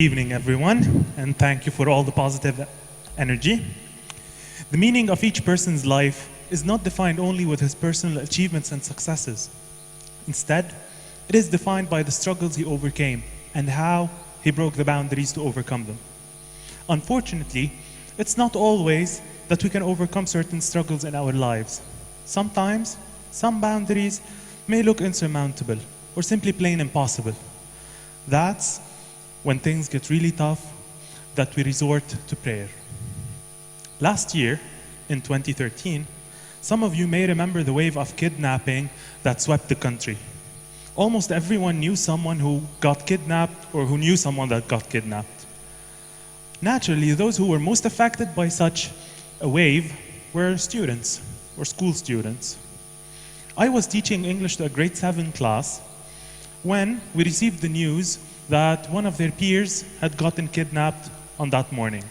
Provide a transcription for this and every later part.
Evening, everyone, and thank you for all the positive energy. The meaning of each person's life is not defined only with his personal achievements and successes. Instead, it is defined by the struggles he overcame and how he broke the boundaries to overcome them. Unfortunately, it's not always that we can overcome certain struggles in our lives. Sometimes, some boundaries may look insurmountable or simply plain impossible. That's when things get really tough, that we resort to prayer. Last year, in 2013, some of you may remember the wave of kidnapping that swept the country. Almost everyone knew someone who got kidnapped or who knew someone that got kidnapped. Naturally, those who were most affected by such a wave were students or school students. I was teaching English to a grade 7 class when we received the news that one of their peers had gotten kidnapped on that morning.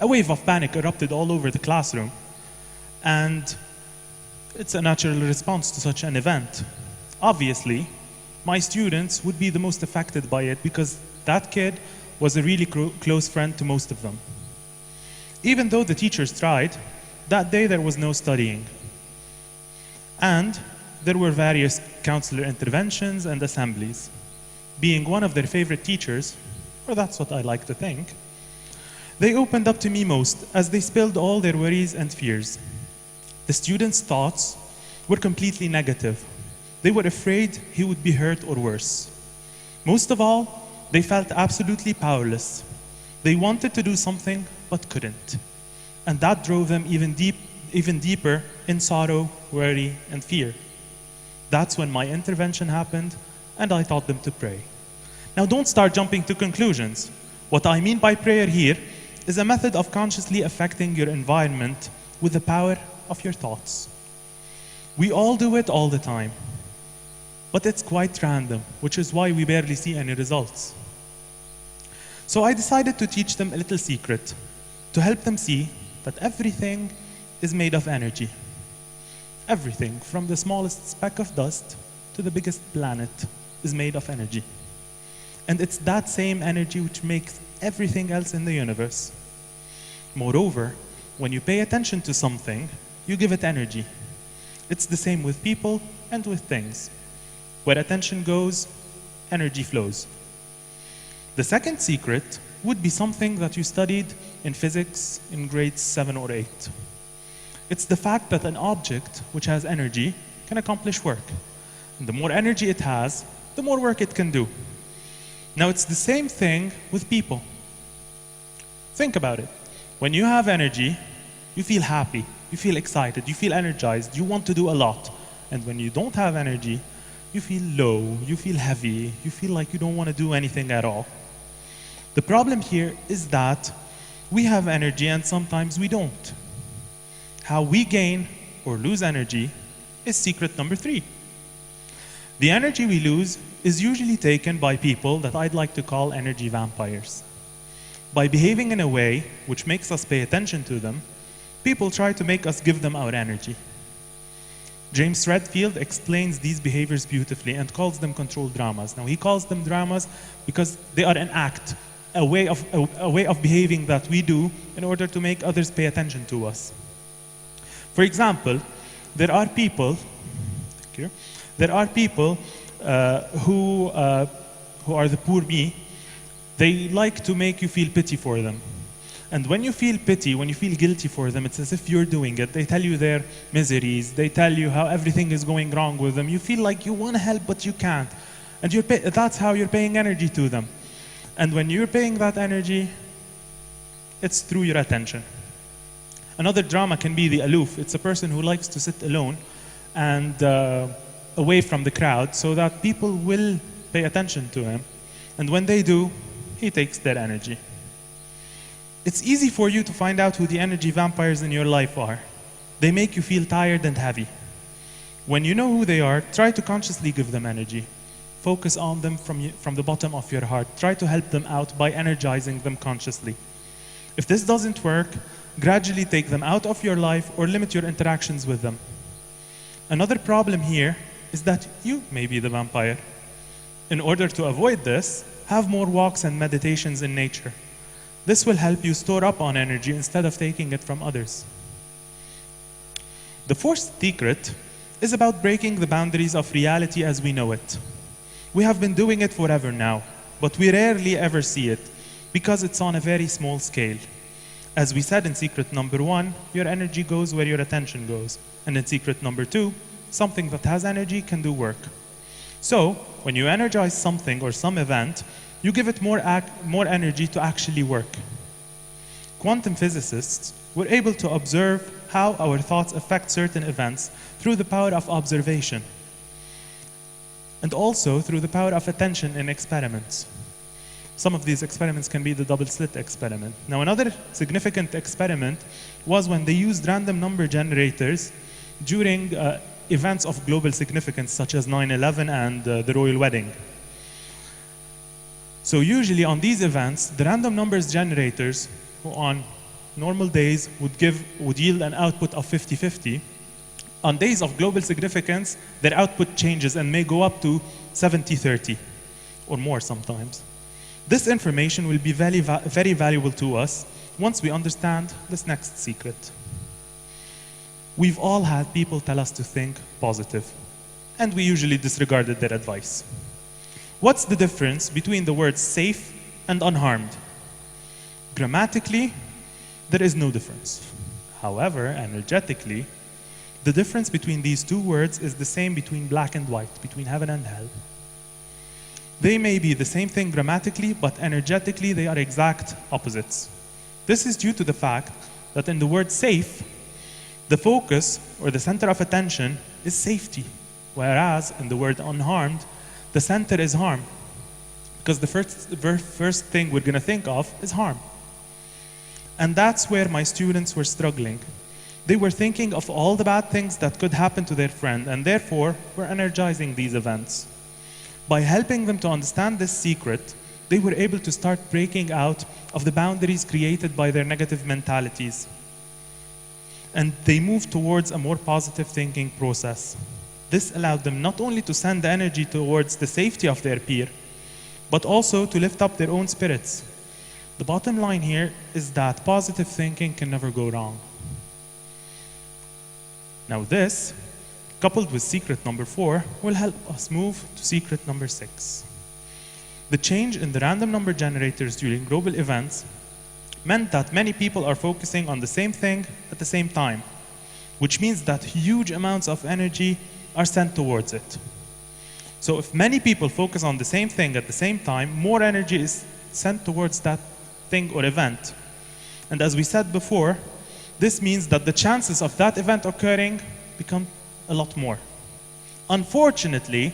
A wave of panic erupted all over the classroom, and it's a natural response to such an event. Obviously, my students would be the most affected by it because that kid was a really close friend to most of them. Even though the teachers tried, that day there was no studying. And there were various counselor interventions and assemblies. Being one of their favorite teachers, or that's what I like to think, they opened up to me most as they spilled all their worries and fears. The students' thoughts were completely negative. They were afraid he would be hurt or worse. Most of all, they felt absolutely powerless. They wanted to do something but couldn't. And that drove them even deeper in sorrow, worry, and fear. That's when my intervention happened, and I taught them to pray. Now don't start jumping to conclusions. What I mean by prayer here is a method of consciously affecting your environment with the power of your thoughts. We all do it all the time, but it's quite random, which is why we barely see any results. So I decided to teach them a little secret to help them see that everything is made of energy. Everything, from the smallest speck of dust to the biggest planet, is made of energy. And it's that same energy which makes everything else in the universe. Moreover, when you pay attention to something, you give it energy. It's the same with people and with things. Where attention goes, energy flows. The second secret would be something that you studied in physics in grades 7 or 8. It's the fact that an object which has energy can accomplish work. And the more energy it has, the more work it can do. Now it's the same thing with people. Think about it. When you have energy, you feel happy, you feel excited, you feel energized, you want to do a lot. And when you don't have energy, you feel low, you feel heavy, you feel like you don't want to do anything at all. The problem here is that we have energy and sometimes we don't. How we gain or lose energy is secret number 3. The energy we lose is usually taken by people that I'd like to call energy vampires. By behaving in a way which makes us pay attention to them, people try to make us give them our energy. James Redfield explains these behaviors beautifully and calls them control dramas. Now he calls them dramas because they are an act, a way of behaving that we do in order to make others pay attention to us. For example, there are people who are the poor me. They like to make you feel pity for them. And when you feel pity, when you feel guilty for them, it's as if you're doing it. They tell you their miseries. They tell you how everything is going wrong with them. You feel like you want to help, but you can't. And that's how you're paying energy to them. And when you're paying that energy, it's through your attention. Another drama can be the aloof. It's a person who likes to sit alone and away from the crowd so that people will pay attention to him. And when they do, he takes their energy. It's easy for you to find out who the energy vampires in your life are. They make you feel tired and heavy. When you know who they are, try to consciously give them energy. Focus on them from the bottom of your heart. Try to help them out by energizing them consciously. If this doesn't work, gradually take them out of your life or limit your interactions with them. Another problem here is that you may be the vampire. In order to avoid this, have more walks and meditations in nature. This will help you store up on energy instead of taking it from others. The fourth secret is about breaking the boundaries of reality as we know it. We have been doing it forever now, but we rarely ever see it because it's on a very small scale. As we said in secret number 1, your energy goes where your attention goes. And in secret number 2, something that has energy can do work. So, when you energize something or some event, you give it more energy to actually work. Quantum physicists were able to observe how our thoughts affect certain events through the power of observation, and also through the power of attention in experiments. Some of these experiments can be the double slit experiment. Now, another significant experiment was when they used random number generators during events of global significance, such as 9/11 and the royal wedding. So usually on these events, the random numbers generators, who on normal days would yield an output of 50-50, on days of global significance, their output changes and may go up to 70-30, or more sometimes. This information will be very valuable to us once we understand this next secret. We've all had people tell us to think positive, and we usually disregarded their advice. What's the difference between the words safe and unharmed? Grammatically, there is no difference. However, energetically, the difference between these two words is the same between black and white, between heaven and hell. They may be the same thing grammatically, but energetically they are exact opposites. This is due to the fact that in the word safe, the focus or the center of attention is safety, whereas in the word unharmed, the center is harm, because the first thing we're going to think of is harm. And that's where my students were struggling. They were thinking of all the bad things that could happen to their friend, and therefore were energizing these events. By helping them to understand this secret, they were able to start breaking out of the boundaries created by their negative mentalities. And they moved towards a more positive thinking process. This allowed them not only to send the energy towards the safety of their peer, but also to lift up their own spirits. The bottom line here is that positive thinking can never go wrong. Now this, coupled with secret number 4, will help us move to secret number 6. The change in the random number generators during global events meant that many people are focusing on the same thing at the same time, which means that huge amounts of energy are sent towards it. So if many people focus on the same thing at the same time, more energy is sent towards that thing or event. And as we said before, this means that the chances of that event occurring become a lot more. Unfortunately,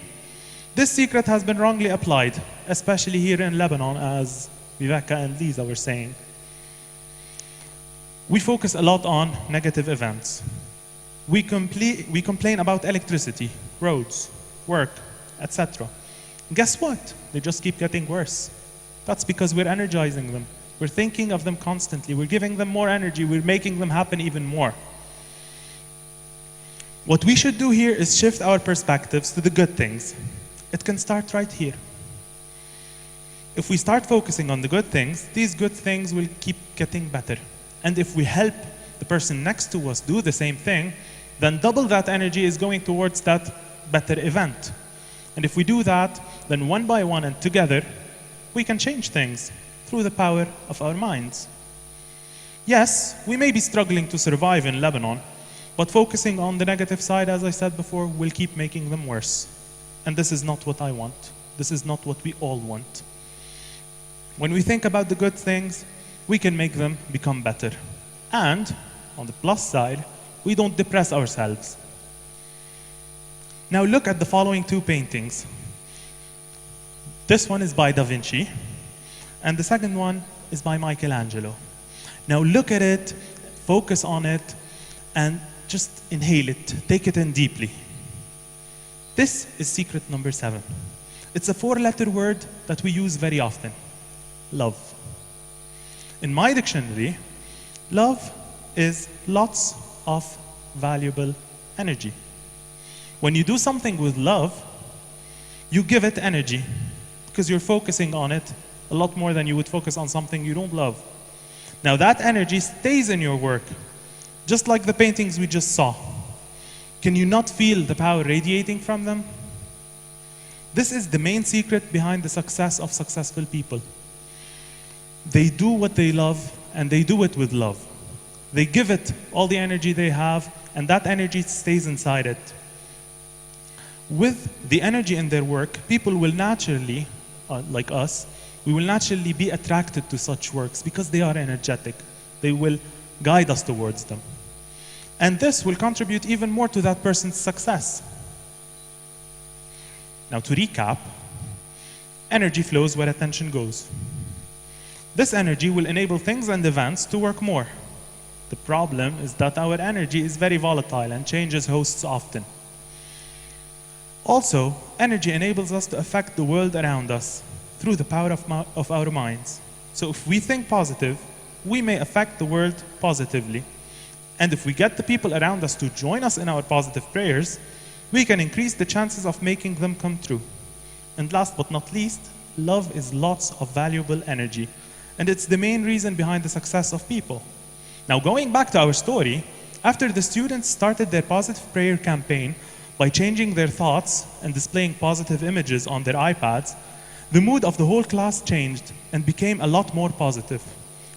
this secret has been wrongly applied, especially here in Lebanon, as Viveka and Lisa were saying. We focus a lot on negative events. We complain about electricity, roads, work, etc. Guess what? They just keep getting worse. That's because we're energizing them. We're thinking of them constantly. We're giving them more energy. We're making them happen even more. What we should do here is shift our perspectives to the good things. It can start right here. If we start focusing on the good things, these good things will keep getting better. And if we help the person next to us do the same thing, then double that energy is going towards that better event. And if we do that, then one by one and together, we can change things through the power of our minds. Yes, we may be struggling to survive in Lebanon, but focusing on the negative side, as I said before, will keep making them worse. And this is not what I want. This is not what we all want. When we think about the good things, we can make them become better. And on the plus side, we don't depress ourselves. Now look at the following two paintings. This one is by Da Vinci, and the second one is by Michelangelo. Now look at it, focus on it, and just inhale it, take it in deeply. This is secret number 7. It's a 4-letter word that we use very often, love. In my dictionary, love is lots of valuable energy. When you do something with love, you give it energy. because you're focusing on it a lot more than you would focus on something you don't love. Now that energy stays in your work, just like the paintings we just saw. Can you not feel the power radiating from them? This is the main secret behind the success of successful people. They do what they love, and they do it with love. They give it all the energy they have, and that energy stays inside it. With the energy in their work, people will naturally, like us, we will naturally be attracted to such works because they are energetic. They will guide us towards them. And this will contribute even more to that person's success. Now to recap, energy flows where attention goes. This energy will enable things and events to work more. The problem is that our energy is very volatile and changes hosts often. Also, energy enables us to affect the world around us through the power of our minds. So if we think positive, we may affect the world positively. And if we get the people around us to join us in our positive prayers, we can increase the chances of making them come true. And last but not least, love is lots of valuable energy. And it's the main reason behind the success of people. Now going back to our story, after the students started their positive prayer campaign by changing their thoughts and displaying positive images on their iPads, the mood of the whole class changed and became a lot more positive.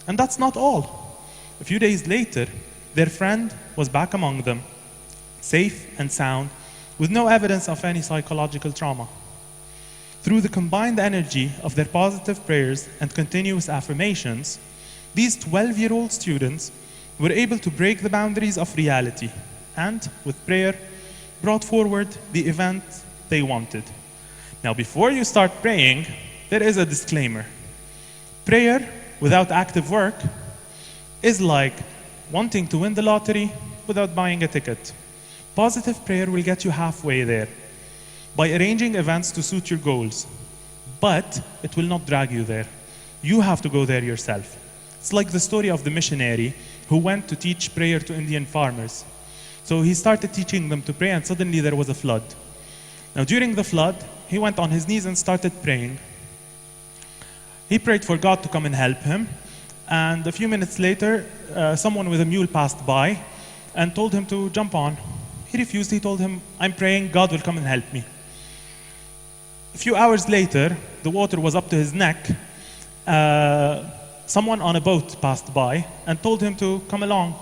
And that's not all. A few days later, their friend was back among them, safe and sound, with no evidence of any psychological trauma. Through the combined energy of their positive prayers and continuous affirmations, these 12-year-old students were able to break the boundaries of reality and, with prayer, brought forward the event they wanted. Now, before you start praying, there is a disclaimer. Prayer without active work is like wanting to win the lottery without buying a ticket. Positive prayer will get you halfway there by arranging events to suit your goals, but it will not drag you there. You have to go there yourself. It's like the story of the missionary who went to teach prayer to Indian farmers. So he started teaching them to pray, and suddenly there was a flood. Now during the flood, he went on his knees and started praying. He prayed for God to come and help him, and a few minutes later, someone with a mule passed by and told him to jump on. He refused. He told him, "I'm praying, God will come and help me." A few hours later, the water was up to his neck. Someone on a boat passed by and told him to come along.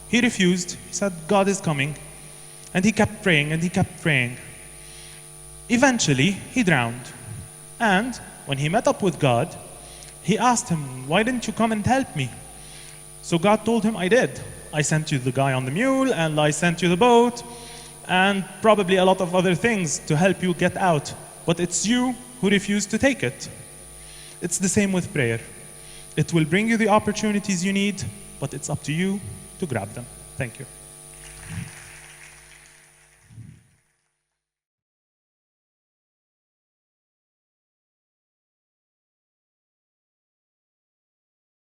He refused. He said, "God is coming." And he kept praying and he kept praying. Eventually, he drowned. And when he met up with God, he asked him, "Why didn't you come and help me?" So God told him, "I did. I sent you the guy on the mule, and I sent you the boat, and probably a lot of other things to help you get out. But it's you who refused to take it." It's the same with prayer. It will bring you the opportunities you need, but it's up to you to grab them. Thank you.